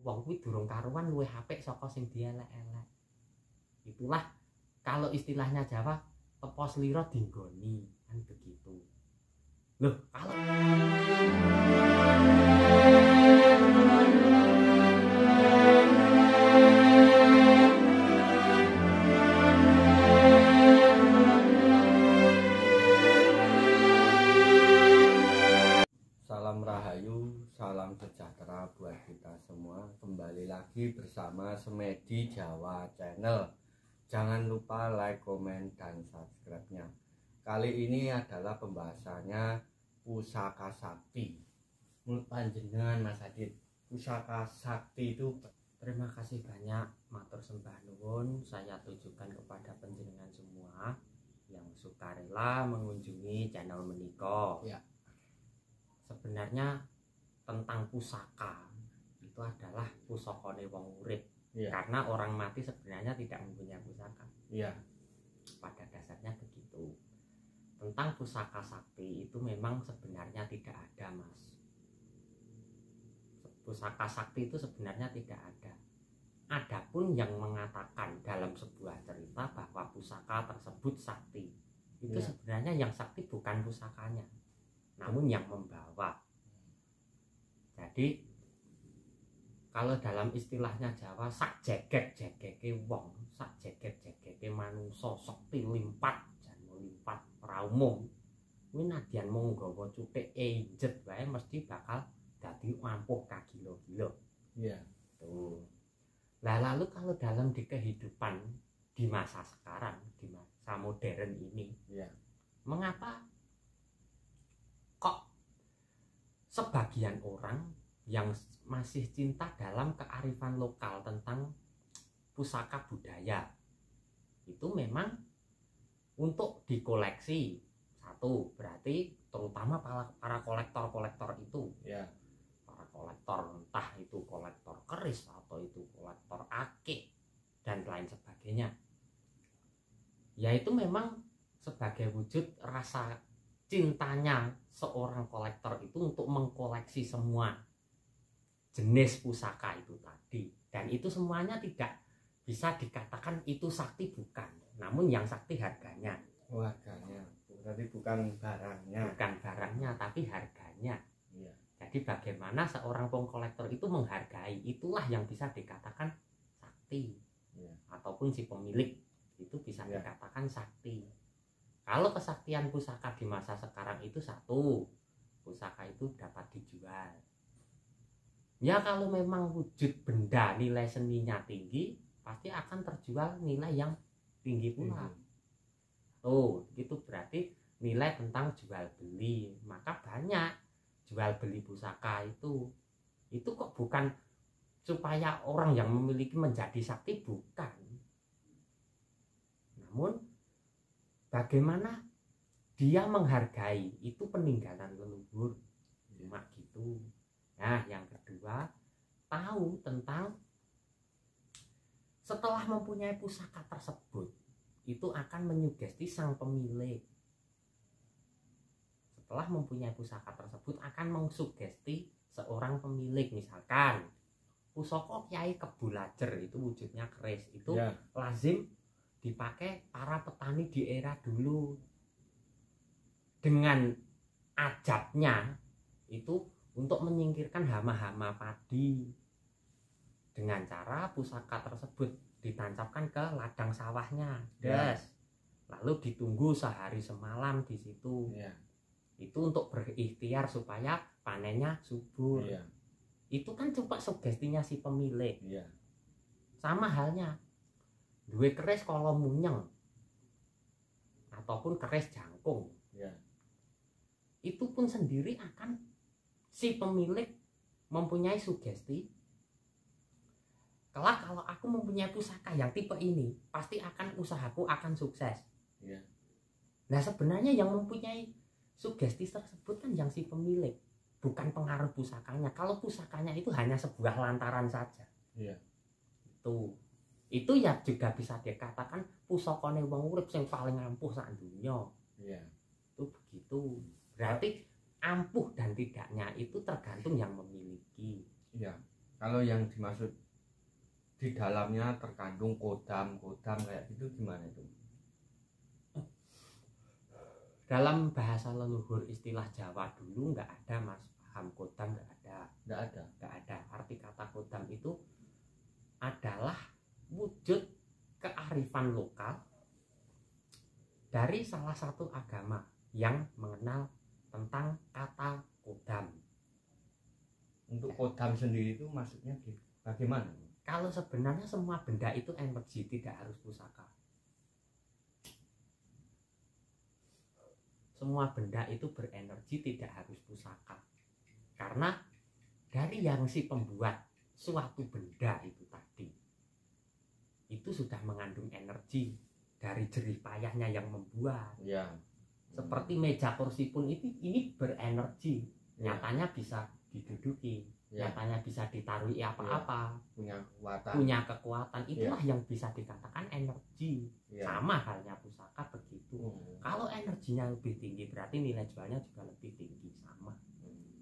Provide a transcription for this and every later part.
wong kuwi durung karuan luwih apik saka sing dielek-elek. Itulah kalau istilahnya Jawa tepo slira dinggoni kan begitu. Loh, kalau Salam Rahayu, salam sejahtera buat kita semua. Kembali lagi bersama Semedi Jawa Channel. Jangan lupa like, komen, dan subscribe-nya. Kali ini adalah pembahasannya pusaka sakti. Menurut panjenengan Mas Adit, pusaka sakti itu terima kasih banyak, matur sembah nuwun saya tujukan kepada panjenengan semua yang sukarela mengunjungi channel menika. Ya. Sebenarnya tentang pusaka itu adalah pusakane wong urip. Ya. Karena orang mati sebenarnya tidak mempunyai pusaka. Iya. Pada dasarnya begitu. Tentang pusaka sakti itu memang sebenarnya tidak ada, Mas. Pusaka sakti itu sebenarnya tidak ada. Adapun yang mengatakan dalam sebuah cerita bahwa pusaka tersebut sakti, itu Ya. sebenarnya yang sakti bukan pusakanya, namun yang membawa. Jadi kalau dalam istilahnya Jawa, sak jeget-jegeke wong, sak jeget-jegeke manungsa sakti limpat, jan limpat ora umum. Kuwi nadyan mung nggawa cuthik enjet wae mesti bakal dadi ampuh kagilo-gilo. Iya. Tuh. Lah lalu kalau dalam di kehidupan di masa sekarang, di masa modern ini, Iya. mengapa kok sebagian orang yang masih cinta dalam kearifan lokal tentang pusaka budaya itu memang untuk dikoleksi? Satu, berarti terutama para kolektor-kolektor itu, Iya. para kolektor, entah itu kolektor keris atau itu kolektor akik dan lain sebagainya, yaitu memang sebagai wujud rasa cintanya seorang kolektor itu untuk mengkoleksi semua jenis pusaka itu tadi, dan itu semuanya tidak bisa dikatakan itu sakti, bukan, namun yang sakti harganya. Harganya berarti bukan barangnya. Bukan barangnya tapi harganya. Iya. Jadi bagaimana seorang pengkolektor itu menghargai, itulah yang bisa dikatakan sakti. Iya. Ataupun si pemilik itu bisa Iya. dikatakan sakti. Kalau kesaktian pusaka di masa sekarang itu satu, pusaka itu dapat dijual. Ya kalau memang wujud benda nilai seninya tinggi, pasti akan terjual nilai yang tinggi pula. Oh, itu berarti nilai tentang jual beli. Maka banyak jual beli pusaka itu kok bukan supaya orang yang memiliki menjadi sakti, bukan. Namun bagaimana dia menghargai itu peninggalan leluhur, cuma gitu. Nah, yang kedua, tahu tentang setelah mempunyai pusaka tersebut itu akan menyugesti sang pemilik. Setelah mempunyai pusaka tersebut akan mengsugesti seorang pemilik. Misalkan pusaka Kyai Kebulajer itu wujudnya keris, itu Ya. lazim dipakai para petani di era dulu. Dengan ajabnya itu untuk menyingkirkan hama-hama padi, dengan cara pusaka tersebut ditancapkan ke ladang sawahnya, Ya. lalu ditunggu sehari semalam di situ. Iya. Itu untuk berikhtiar supaya panennya subur. Iya. Itu kan coba sugestinya si pemilik. Iya. Sama halnya duwe keris kalau munyeng ataupun keris jangkung, Iya. itu pun sendiri akan si pemilik mempunyai sugesti. Kelak kalau aku mempunyai pusaka yang tipe ini, pasti akan usahaku akan sukses. Iya. Nah sebenarnya yang mempunyai sugesti tersebut kan yang si pemilik, bukan pengaruh pusakanya. Kalau pusakanya itu hanya sebuah lantaran saja. Iya. Itu ya juga bisa dikatakan pusakane wong urip sing paling ampuh sak dunya. Iya. Itu begitu. Berarti ampuh dan tidaknya itu tergantung yang memiliki. Iya. Kalau yang dimaksud di dalamnya terkandung kodam kayak gitu gimana itu? Dalam bahasa leluhur istilah Jawa dulu nggak ada mas, paham kodam nggak ada. Arti kata kodam itu adalah wujud kearifan lokal dari salah satu agama yang mengenal tentang kata kodam. Untuk kodam sendiri itu maksudnya bagaimana? Kalau sebenarnya semua benda itu energi, tidak harus pusaka. Semua benda itu berenergi, tidak harus pusaka. Karena dari yang si pembuat suatu benda itu tadi, itu sudah mengandung energi dari jerih payahnya yang membuat. Ya. Seperti meja kursi pun ini berenergi. Ya. Nyatanya bisa diduduki, Ya. nyatanya bisa ditaruhi apa-apa. Punya kekuatan. Itulah yang bisa dikatakan energi. Ya. Sama halnya pusaka begitu. Kalau energinya lebih tinggi berarti nilai jualnya juga lebih tinggi, sama.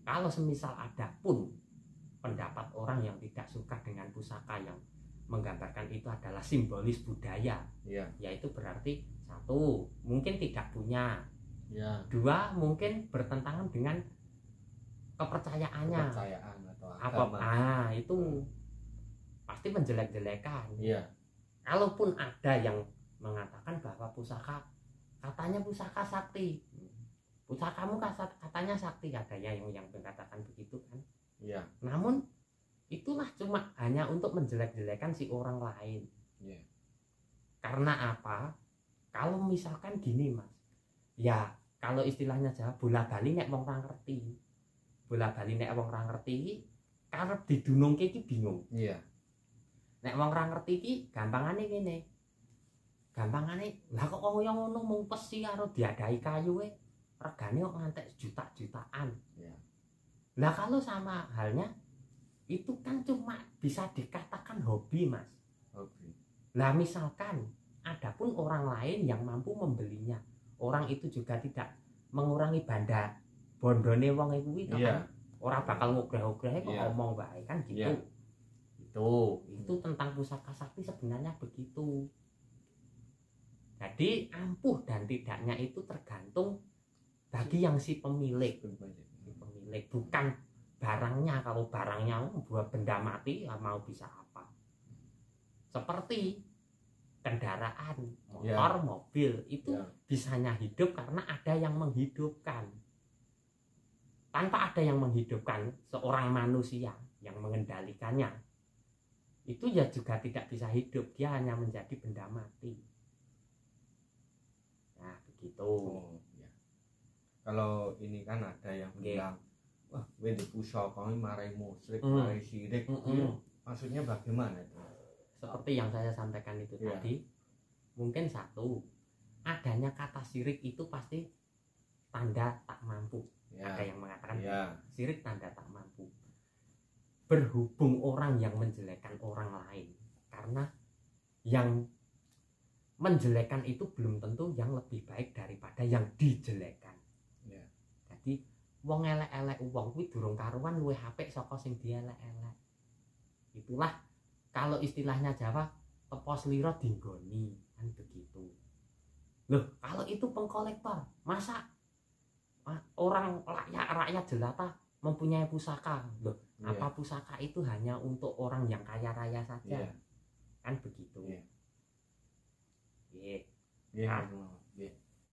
Kalau semisal ada pun pendapat orang yang tidak suka dengan pusaka yang menggambarkan itu adalah simbolis budaya, Ya. yaitu berarti satu, mungkin tidak punya. Ya. Dua, mungkin bertentangan dengan kepercayaannya. Kepercayaan atau agama. Itu pasti menjelek-jelekan. Iya. Kalaupun ada yang mengatakan bahwa pusaka, katanya pusaka sakti, pusakamu katanya sakti, ada yang mengatakan begitu kan. Iya. Namun itulah cuma hanya untuk menjelek-jelekan si orang lain. Iya. Karena apa? Kalau misalkan gini mas, ya kalau istilahnya Jawa, bola bali nek wong ora ngerti. Bola bali nek wong ora ngerti karep didunungke iki bingung. Iya. Nek wong ora ngerti iki gampangane ngene. Gampangane, lah kok kaya ngono mung pesi karo diadai kayu regane kok ngantek juta-jutaan. Iya. Lah kalau sama halnya itu kan cuma bisa dikatakan hobi mas. Hobi. Lah misalkan ada pun orang lain yang mampu membelinya, orang itu juga tidak mengurangi bondone wong kuwi kan. Iya. Ora bakal ngogreh-ogreh kok Iya. ngomong bae kan gitu. Iya. Itu tentang pusaka sakti sebenarnya begitu. Jadi ampuh dan tidaknya itu tergantung bagi yang si pemilik. Bukan barangnya. Kalau barangnya buat benda mati ya mau bisa apa. Seperti kendaraan, motor, mobil itu bisanya hidup karena ada yang menghidupkan. Tanpa ada yang menghidupkan seorang manusia yang mengendalikannya, itu ya juga tidak bisa hidup, dia hanya menjadi benda mati. Nah begitu. Ya. Kalau ini kan ada yang bilang, wah wedi pusaka marai musyrik, marai syirik. Maksudnya bagaimana itu? Seperti yang saya sampaikan itu tadi, mungkin satu, adanya kata syirik itu pasti tanda tak mampu. Ada yang mengatakan syirik tanda tak mampu. Berhubung orang yang menjelekkan orang lain, karena yang menjelekkan itu belum tentu yang lebih baik daripada yang dijelekan. Jadi wong elek-elek wong kuwi durung karuan luwih apik saka sing dielek-elek. Itulah kalau istilahnya Jawa, tepos liro dinggoni kan begitu. Loh, kalau itu pengkolektor, masa orang rakyat jelata mempunyai pusaka? Loh, apa pusaka itu hanya untuk orang yang kaya raya saja? Kan begitu.